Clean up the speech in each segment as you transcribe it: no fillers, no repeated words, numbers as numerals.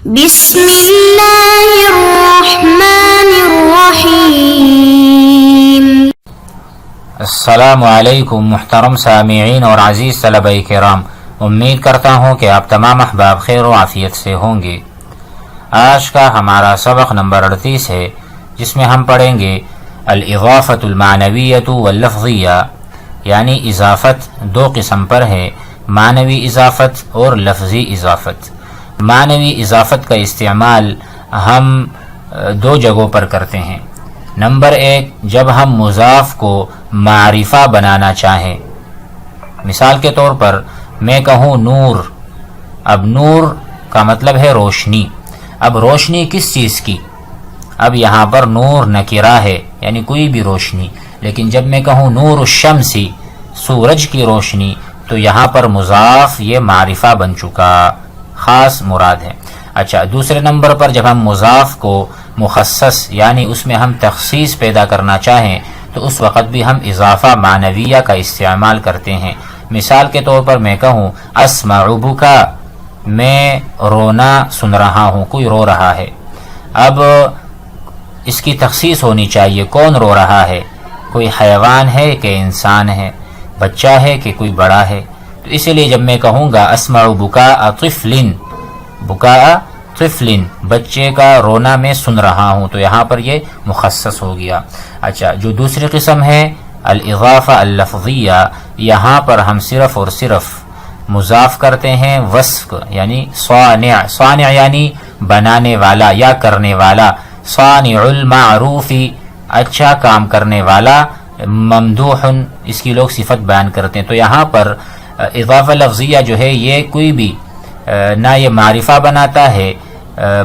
بسم اللہ الرحمن الرحیم۔ السلام علیکم محترم سامعین اور عزیز طلبہ کرام، امید کرتا ہوں کہ آپ تمام احباب خیر و عافیت سے ہوں گے۔ آج کا ہمارا سبق نمبر 38 ہے، جس میں ہم پڑھیں گے الاضافۃ المعنویۃ واللفظیہ، یعنی اضافت دو قسم پر ہے، معنوی اضافت اور لفظی اضافت۔ معنوی اضافت کا استعمال ہم دو جگہوں پر کرتے ہیں۔ نمبر 1، جب ہم مضاف کو معرفہ بنانا چاہیں، مثال کے طور پر میں کہوں نور، اب نور کا مطلب ہے روشنی۔ اب روشنی کس چیز کی؟ اب یہاں پر نور نکرہ ہے، یعنی کوئی بھی روشنی، لیکن جب میں کہوں نور الشمسی، سورج کی روشنی، تو یہاں پر مضاف یہ معرفہ بن چکا، خاص مراد ہے۔ اچھا، دوسرے نمبر پر جب ہم مضاف کو مخصص، یعنی اس میں ہم تخصیص پیدا کرنا چاہیں، تو اس وقت بھی ہم اضافہ معنویہ کا استعمال کرتے ہیں۔ مثال کے طور پر میں کہوں اسمع بکا، میں رونا سن رہا ہوں، کوئی رو رہا ہے۔ اب اس کی تخصیص ہونی چاہیے، کون رو رہا ہے؟ کوئی حیوان ہے کہ انسان ہے، بچہ ہے کہ کوئی بڑا ہے؟ تو اسی لیے جب میں کہوں گا اسمع بکاء طفل، بکاء طفل، بچے کا رونا میں سن رہا ہوں، تو یہاں پر یہ مخصص ہو گیا۔ اچھا، جو دوسری قسم ہے الاضافہ اللفظیہ، یہاں پر ہم صرف اور صرف مضاف کرتے ہیں وصف، یعنی صانع، صانع یعنی بنانے والا یا کرنے والا، صانع المعروف، اچھا کام کرنے والا، ممدوح، اس کی لوگ صفت بیان کرتے ہیں۔ تو یہاں پر اضافہ لفظیہ جو ہے یہ کوئی بھی نہ یہ معرفہ بناتا ہے،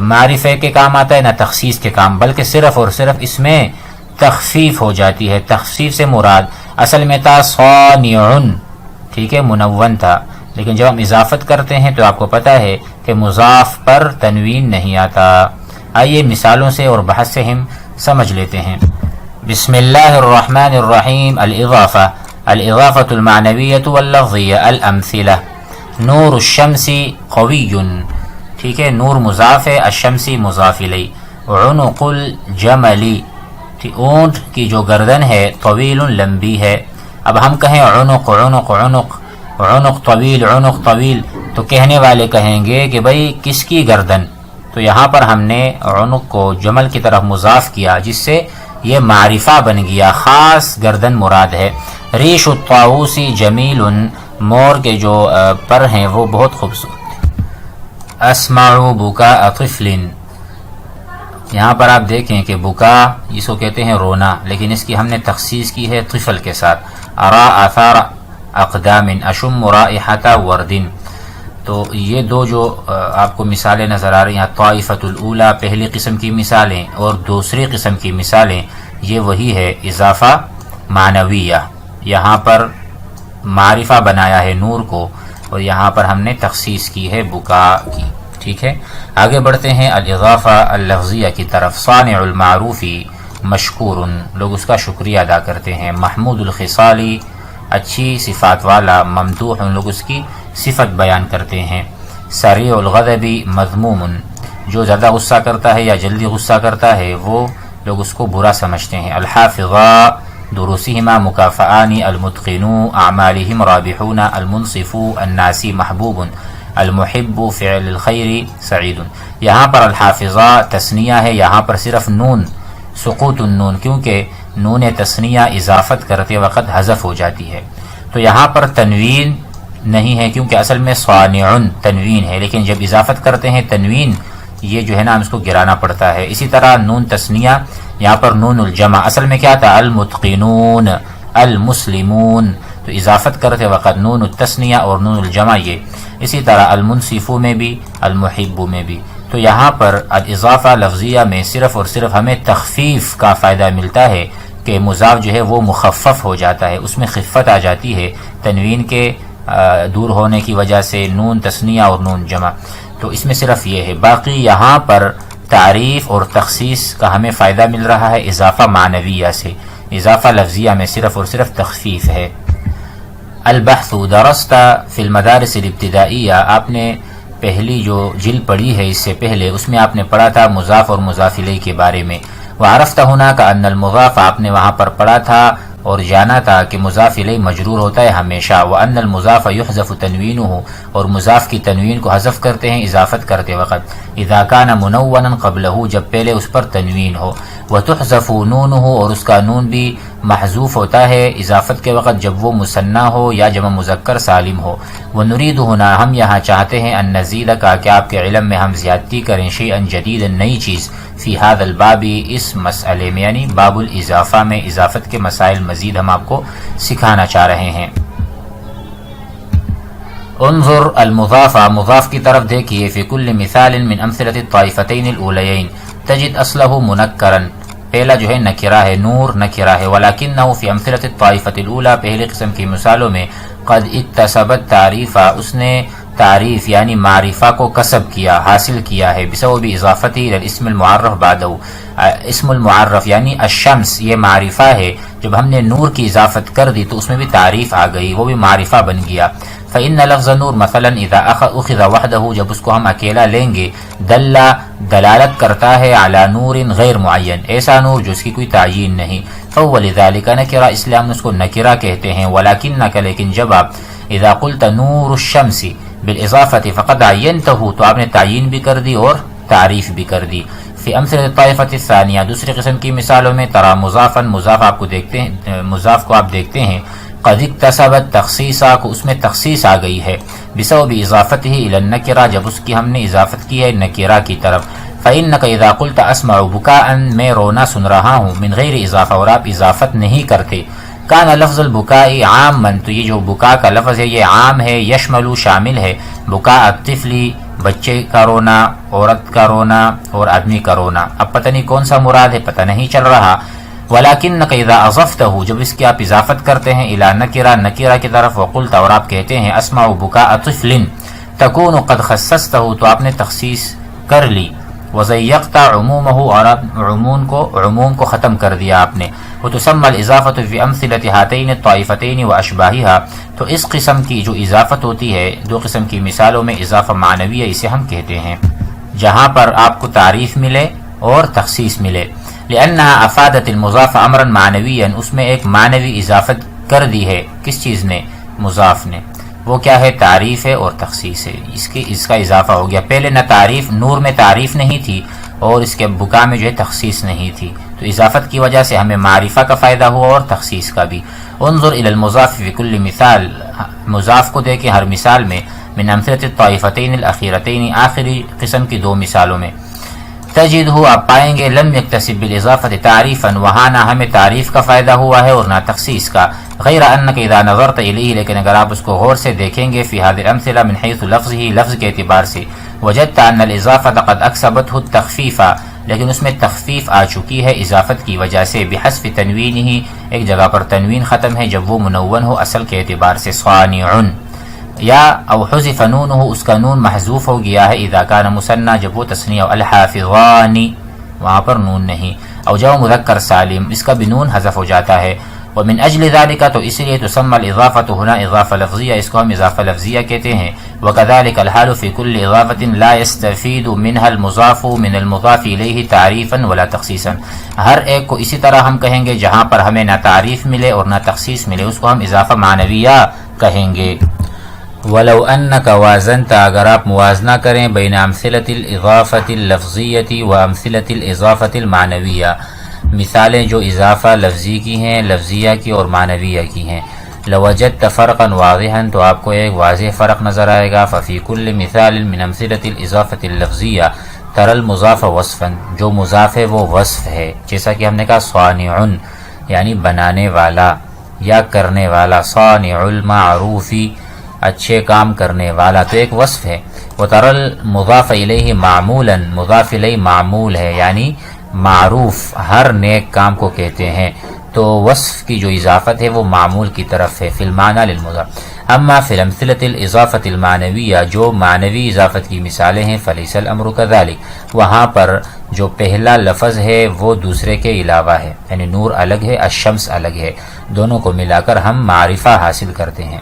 معرفے کے کام آتا ہے، نہ تخصیص کے کام، بلکہ صرف اور صرف اس میں تخفیف ہو جاتی ہے۔ تخفیف سے مراد اصل میں تھا صانع، ٹھیک ہے، منون تھا، لیکن جب ہم اضافت کرتے ہیں تو آپ کو پتہ ہے کہ مضاف پر تنوین نہیں آتا۔ آئیے مثالوں سے اور بحث سے ہم سمجھ لیتے ہیں۔ بسم اللہ الرحمن الرحیم۔ الاضافہ، الاضافۃ المعنویۃ واللفظیہ۔ الامثلہ، نور الشمس قوی، ٹھیک ہے، نور مضاف ہے، الشمسی مضاف الیہ۔ عنق الجمل، اونٹ کی جو گردن ہے، طویل لمبی ہے۔ اب ہم کہیں عنق عنق عنق، عنق طویل عنق طویل، تو کہنے والے کہیں گے کہ بھئی کس کی گردن؟ تو یہاں پر ہم نے عنق کو جمل کی طرف مضاف کیا، جس سے یہ معرفہ بن گیا، خاص گردن مراد ہے۔ ریش الطاؤس جمیل، مور کے جو پر ہیں وہ بہت خوبصورت ہیں۔ اسمع بکاء طفل، یہاں پر آپ دیکھیں کہ بکا جس کو کہتے ہیں رونا، لیکن اس کی ہم نے تخصیص کی ہے طفل کے ساتھ۔ ارا آثار اقدام، اشم رائحۃ ورد، تو یہ دو جو آپ کو مثالیں نظر آ رہی ہیں، طائفۃ الاولی پہلی قسم کی مثالیں اور دوسری قسم کی مثالیں، یہ وہی ہے اضافہ معنویہ۔ یہاں پر معرفہ بنایا ہے نور کو، اور یہاں پر ہم نے تخصیص کی ہے بکا کی، ٹھیک ہے۔ آگے بڑھتے ہیں الاضافہ اللفظیہ کی طرف۔ صانع المعروف مشکور، لوگ اس کا شکریہ ادا کرتے ہیں۔ محمود الخصالی، اچھی صفات والا۔ ممدوح، لوگ اس کی صفت بیان کرتے ہیں۔ سریع الغضب مذموم، جو زیادہ غصہ کرتا ہے یا جلدی غصہ کرتا ہے وہ لوگ اس کو برا سمجھتے ہیں۔ الحافظہ دروسہما مکافآن، المتقن اعمالہم رابحون، المنصف الناسی محبوب، المحب فعل الخیر سعید۔ یہاں پر الحافظہ تثنیہ ہے، یہاں پر صرف نون، سقوط النون، کیونکہ نون تثنیہ اضافت کرتے وقت حذف ہو جاتی ہے، تو یہاں پر تنوین نہیں ہے، کیونکہ اصل میں صانع تنوین ہے، لیکن جب اضافت کرتے ہیں تنوین یہ جو ہے نا ہم اس کو گرانا پڑتا ہے۔ اسی طرح نون تثنیہ، یہاں پر نون الجمع، اصل میں کیا تھا؟ المتقنون، المسلمون، تو اضافت کرتے وقت نون التثنیہ اور نون الجمع یہ۔ اسی طرح المنصف میں بھی، المحب میں بھی۔ تو یہاں پر الاضافہ لفظیہ میں صرف اور صرف ہمیں تخفیف کا فائدہ ملتا ہے کہ مضاف جو ہے وہ مخفف ہو جاتا ہے، اس میں خفت آ جاتی ہے تنوین کے دور ہونے کی وجہ سے، نون تثنیہ اور نون جمع، تو اس میں صرف یہ ہے۔ باقی یہاں پر تعریف اور تخصیص کا ہمیں فائدہ مل رہا ہے اضافہ معنویہ سے، اضافہ لفظیہ میں صرف اور صرف تخفیف ہے۔ البحث درست فی المدارس الابتدائیہ، آپ نے پہلی جو جلد پڑھی ہے اس سے پہلے، اس میں آپ نے پڑھا تھا مضاف اور مضاف الیہ کے بارے میں. وعرفت هناك ان المضاف، آپ نے وہاں پر پڑھا تھا اور جانا تھا کہ مضاف الیہ مجرور ہوتا ہے ہمیشہ. وان المضاف يحذف تنوینه، اور مضاف کی تنوین کو حذف کرتے ہیں اضافت کرتے وقت. اذا كان منونا قبله، جب پہلے اس پر تنوین ہو. وتحذف نونه، اور اس کا نون بھی محذوف ہوتا ہے اضافت کے وقت جب وہ مثنی ہو یا جمع مذکر سالم ہو. ونريد هنا، ہم یہاں چاہتے ہیں ان نزید کا کہ آپ کے علم میں ہم زیادتی کریں شیئا جدیدا، نئی چیز، فی هذا الباب، اس مسئلے میں یعنی باب الاضافہ میں اضافت کے مسائل مزید ہم آپ کو سکھانا چاہ رہے ہیں. انظر المضاف، مضاف کی طرف دیکھیے. فی کل مثال من امثلۃ الطائفتین الاولیین تجد اصلہ منکرا، پہلا جو ہے نکرہ ہے، نور نکرہ ہے. ولکنہ فی امثلۃ الطائفۃ الاولی، پہلی قسم کی مثالوں میں قد اکتسبت تعریفا، اس نے تعریف یعنی معرفہ کو کسب کیا، حاصل کیا ہے. بسبب اضافتی الی الاسم المعرف بعدہ، اسم المعرف یعنی الشمس یہ معرفہ ہے، جب ہم نے نور کی اضافت کر دی تو اس میں بھی تعریف آ گئی، وہ بھی معرفہ بن گیا. فإن لفظ نور مثلا اذا اخذ وحدہ، جب اس کو ہم اکیلا لیں گے، دلالت کرتا ہے علی نور غیر معین، ایسا نور جو اس کی کوئی تعین نہیں. فهو لذلك نکرہ، اس لیے ہم اس کو نکرہ کہتے ہیں. ولکنک، لیکن جب آپ اذا قلت نور الشمس بالاضافت فقد عینتہ، تو آپ نے تعین بھی کر دی اور تعریف بھی کر دی. فی امثلۃ الطائفۃ الثانیہ، دوسری قسم کی مثالوں میں ترى مضافا، مضاف آپ کو دیکھتے ہیں، مضاف کو آپ دیکھتے ہیں قد اکتسبت تخصیصا، کو اس میں تخصیص آ گئی ہے. بسبب اضافته الى النکرہ، جب اس کی ہم نے اضافت کی ہے نکرہ کی طرف. فإنک اذا قلت اسمع بکاء، میں رونا سن رہا ہوں، من غیر اضافہ، اور آپ اضافت نہیں کرتے. کان لفظ البکاء عاما، تو یہ جو بکا کا لفظ ہے یہ عام ہے، یشمل شامل ہے بکاء الطفل، بچے کا رونا، عورت کا رونا اور آدمی کا رونا. اب پتہ نہیں کون سا مراد ہے، پتہ نہیں چل رہا. ولکنک اذا اضفتہ، جب اس کی آپ اضافت کرتے ہیں الی نکرہ، نکرہ کی طرف، وقلت، اور آپ کہتے ہیں اسمع بکاء طفل، تکون قد خصصتہ، تو آپ نے تخصیص کر لی. وضیقت عمومہ، اور آپ عموم کو ختم کر دیا آپ نے. وتسمى الاضافۃ فی امثلۃ ہاتین الطائفتین واشباہہا، تو اس قسم کی جو اضافت ہوتی ہے دو قسم کی مثالوں میں اضافہ معنویہ اسے ہم کہتے ہیں، جہاں پر آپ کو تعریف ملے اور تخصیص ملے. لأنها افادت المضاف امرا معنویا، اس میں ایک معنوی اضافت کر دی ہے. کس چیز نے؟ مضاف نے. وہ کیا ہے؟ تعریف ہے اور تخصیص ہے. اس کا اضافہ ہو گیا. پہلے نہ تعریف، نور میں تعریف نہیں تھی اور اس کے بکا میں جو ہے تخصیص نہیں تھی، تو اضافت کی وجہ سے ہمیں معرفہ کا فائدہ ہوا اور تخصیص کا بھی. انظر الی المضاف فی کل مثال، مضاف کو دیکھیں ہر مثال میں. من امثلۃ الطائفتین الاخیرتین، آخری قسم کی دو مثالوں میں. تجدہ، آپ پائیں گے لم یکتسب بالاضافۃ تعریفا، وہاں نہ ہمیں تعریف کا فائدہ ہوا ہے اور نہ تخصیص کا. غیر انک اذا نظرت الیہ، لیکن اگر آپ اس کو غور سے دیکھیں گے، فی هذه الامثلہ من حیث لفظہ، لفظ کے اعتبار سے، وجدت ان الاضافۃ قد اکسبته التخفیف، لیکن اس میں تخفیف آ چکی ہے اضافت کی وجہ سے. بحذف تنوینہ، ایک جگہ پر تنوین ختم ہے جب وہ منون ہو اصل کے اعتبار سے. صانع، یا او حذف نونہ، اس کا نون محذوف ہو گیا ہے اذا کان مثنی، جب وہ تثنیہ. الحافظان، وہاں پر نون نہیں. او جمع مذکر سالم، اس کا بھی نون حذف ہو جاتا ہے. ومن اجل ذلك، تو اس لیے تسمى الاضافۃ ہنا اضافہ لفظیہ، اس کو ہم اضافہ لفظیہ کہتے ہیں. وكذلك الحال في كل اضافة لا يستفيد منها المضاف من المضاف الیہ تعریفا ولا تخصیصا، ہر ایک کو اسی طرح ہم کہیں گے جہاں پر ہمیں نہ تعریف ملے اور نہ تخصیص ملے، اس کو ہم اضافہ معنویہ کہیں گے. ولو انک وازنت، اگر آپ موازنہ کریں بین امثلۃ الاضافۃ اللفظیۃ و امثلۃ الاضافۃ المعنویہ، مثالیں جو اضافہ لفظی کی ہیں، لفظیہ کی اور معنویہ کی ہیں، لوجدت فرقا واضحا، تو آپ کو ایک واضح فرق نظر آئے گا. ففی کل مثال من امثلۃ الاضافۃ اللفظیہ ترى المضاف وصفا، جو مضاف ہے وہ وصف ہے، جیسا کہ ہم نے کہا صانع یعنی بنانے والا یا کرنے والا، صانع المعروف اچھے کام کرنے والا، تو ایک وصف ہے. وترى المضاف الیہ معمولا، مضاف الیہ معمول ہے یعنی معروف، ہر نیک کام کو کہتے ہیں، تو وصف کی جو اضافت ہے وہ معمول کی طرف ہے. فی المعنی للمضاف. اما فی الامثلۃ الاضافۃ المعنویہ، جو معنوی اضافت کی مثالیں ہیں، فلیس الامر کذلک، وہاں پر جو پہلا لفظ ہے وہ دوسرے کے علاوہ ہے، یعنی نور الگ ہے، الشمس الگ ہے، دونوں کو ملا کر ہم معرفہ حاصل کرتے ہیں.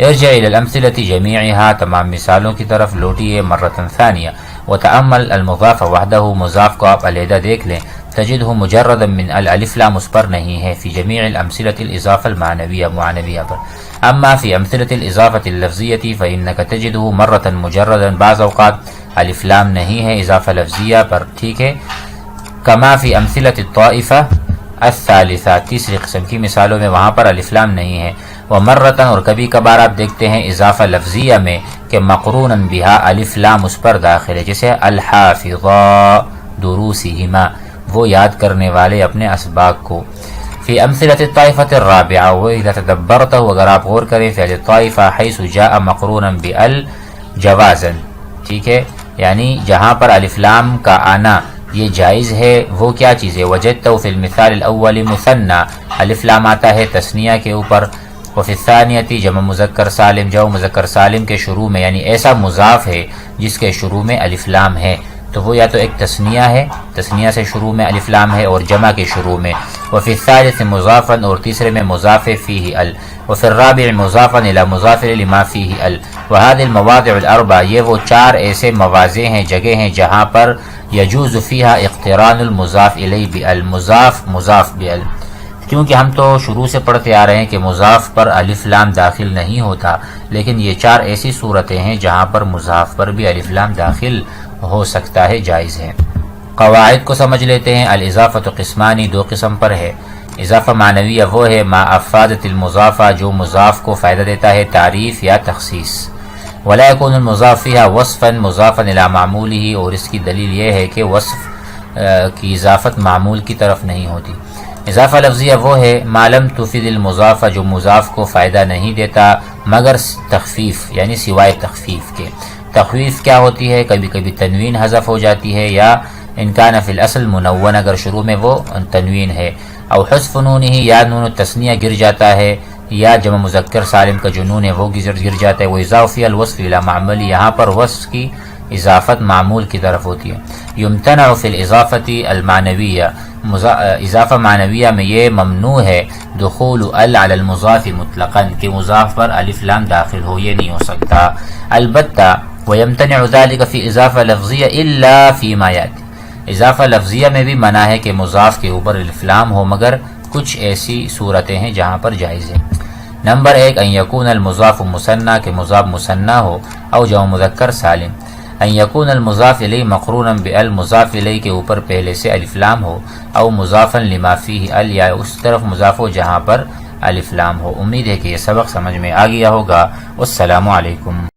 ارجع الى الامثلة جميعها، تمام مثالوں کی طرف لوٹیے، مرة ثانیہ، وتأمل المضاف وحدہ، مضاف کو آپ علیحدہ دیکھ لیں، تجدہ مجردا من الالف لام اس پر نہیں ہے، فی جمیع الامثلة الاضافة المعنویہ معنویہ پر. اما فی امثلة الاضافة اللفظیة فإنک تجدہ مرة مجردا، بعض اوقات الف لام نہیں ہے اضافہ لفظیہ پر، ٹھیک ہے. کما فی امثلة الطائفة الثالثہ، تیسری قسم کی مثالوں میں وہاں پر الف لام نہیں ہے. ومرتن، اور کبھی کبھار آپ دیکھتے ہیں اضافہ لفظیہ میں کہ مقرونا بہا الف لام اس پر داخل ہے، جیسے الحافظا دروسہما، وہ یاد کرنے والے اپنے اسباق کو. فی امثلۃ الطائفۃ الرابعہ، واذا تدبرتہ، اگر آپ غور کریں فعل الطائفہ حیث جاء مقرونا بال جوازا، ٹھیک ہے، یعنی جہاں پر الف لام کا آنا یہ جائز ہے، وہ کیا چیز ہے؟ وجدتہ فی المثال الاول مثنى، الف لام آتا ہے تثنیہ کے اوپر. وفی الثانیۃ جمع مذکر سالم، جمع مذکر سالم کے شروع میں، یعنی ایسا مضاف ہے جس کے شروع میں الف لام ہے، تو وہ یا تو ایک تثنیہ ہے، تثنیہ سے شروع میں الف لام ہے، اور جمع کے شروع میں. وفی الثالث مضافا، اور تیسرے میں مضاف فیہ ال. وفی الرابع مضافا الی مضاف لما فیہ ال. وهذه المواضع الاربع، یہ وہ چار ایسے مواضع ہیں، جگہ ہیں جہاں پر یجوز فیہا اقتران المضاف الی بال، مضاف بال. کیونکہ ہم تو شروع سے پڑھتے آ رہے ہیں کہ مضاف پر الف لام داخل نہیں ہوتا، لیکن یہ چار ایسی صورتیں ہیں جہاں پر مضاف پر بھی الف لام داخل ہو سکتا ہے، جائز ہے. قواعد کو سمجھ لیتے ہیں. الاضافۃ قسمانی، دو قسم پر ہے. اضافہ معنویہ وہ ہے ما افادت المضافہ، جو مضاف کو فائدہ دیتا ہے، تعریف یا تخصیص. ولا يكون المضاف فيها وصفا مضافا الى معموله، اور اس کی دلیل یہ ہے کہ وصف کی اضافت معمول کی طرف نہیں ہوتی. اضافہ لفظیہ وہ ہے ما لم تفید المضاف، جو مضاف کو فائدہ نہیں دیتا مگر تخفیف، یعنی سوائے تخفیف کے. تخفیف کیا ہوتی ہے؟ کبھی کبھی تنوین حذف ہو جاتی ہے، یا ان کان فی الاصل منون، اگر شروع میں وہ تنوین ہے. او حذف نونہ، یا نون التثنیہ گر جاتا ہے، یا جمع مذکر سالم کا جو نون ہے وہ گر جاتا ہے. وہ اضافی الوصف الی معمول، یہاں پر وصف کی اضافت معمول کی طرف ہوتی ہے. یمتنع فی الاضافۃ المعنویہ، اضافہ معنویہ میں یہ ممنوع ہے دخول ال علی المضاف مطلقا، کہ مضاف پر الف لام داخل ہو، یہ نہیں ہو سکتا. البتہ ویمتنع ذلك فی اضافہ لفظیہ الا فیما یاتی، اضافہ لفظیہ میں بھی منع ہے کہ مضاف کے اوپر الف لام ہو، مگر کچھ ایسی صورتیں ہیں جہاں پر جائز ہے. نمبر 1 ان یکون المضاف مثنى، کہ مضاف مثنى ہو، او جمع مذکر سالم. ان یکون المضاف الیہ مقرونا بال، مضاف الیہ کے اوپر پہلے سے الف لام ہو، او مضافا لما فیہ ال، یا اس طرف مضاف ہو جہاں پر الف لام ہو. امید ہے کہ یہ سبق سمجھ میں آ گیا ہوگا. والسلام علیکم.